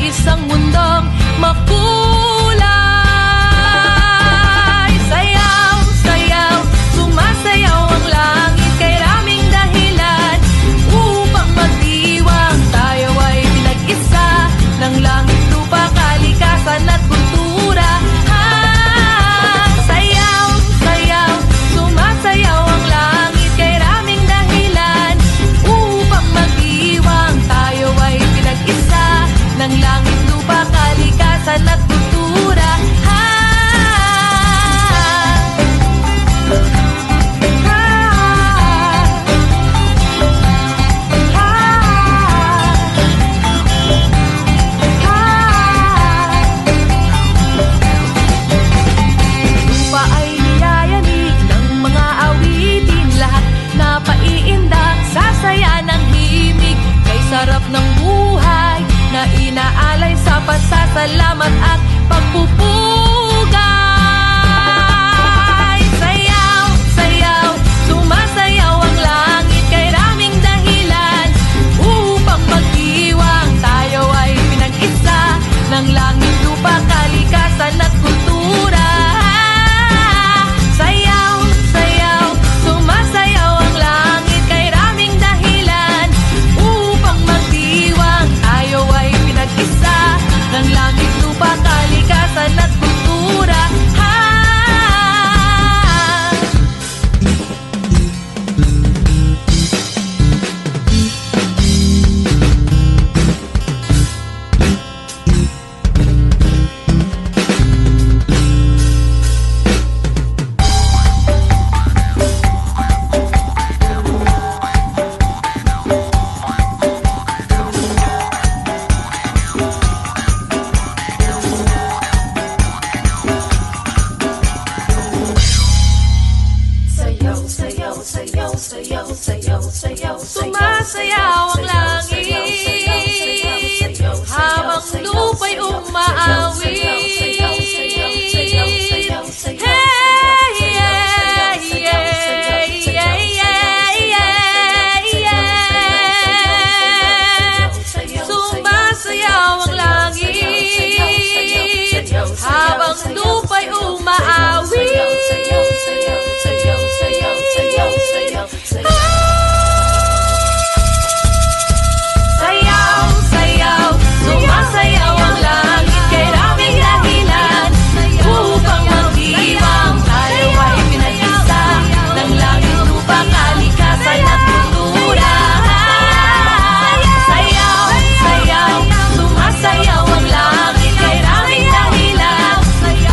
isang mundong makulay. Sayaw, sayaw, sumasayaw ang langit kay raming dahilan upang magdiwang. Tayo ay pinag-isa ng langit, lupa, kalikasan at kultura. Sayaw, sayaw, sumasayaw ang langit kay raming dahilan upang magdiwang. Tayo ay pinag-isa ng langit, lupa, kalikasan at kultura. Lupa ay niyayanig ng mga awitin, lahat na paiindak, sasaya ng himig. Kay sarap ng buhay na inaalay sa pasasalamat at pagpupugay. Sayaw, sayaw, sumasayaw ang langit kay raming dahilan upang magdiwang. Tayo ay pinag-isa ng langit, lupa, kalikasan at kultura. Sayaw, sayaw, sumasayaw ang langit kay raming dahilan upang magdiwang. Tayo ay pinag-isa ng langit, lupa, kalikasan at kultura. Sumasayaw ang langit habang lupa'y umaawi. Sumasayaw ang langit habang lupa'y umaawi. Sayaw, sayaw, sumasayaw ang langit kay raming dahilan upang magdiwang. Tayo ay pinag-isa ng langit, lupa, kalikasan at kultura. Sayaw, sayaw, sumasayaw ang langit kay raming dahilan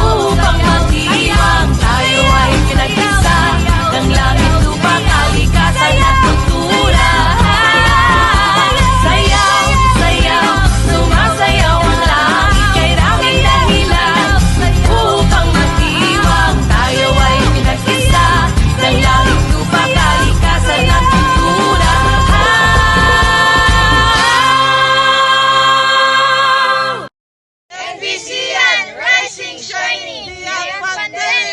upang magdiwang. Tayo ay pinag-isa ng langit, lupa, kalikasan at kultura. Sayaw, sayaw, sumasayaw ang langit kay raming dahilan upang magdiwang. Tayo ay pinag-isa ng langit, lupa, kalikasan at kultura. NBC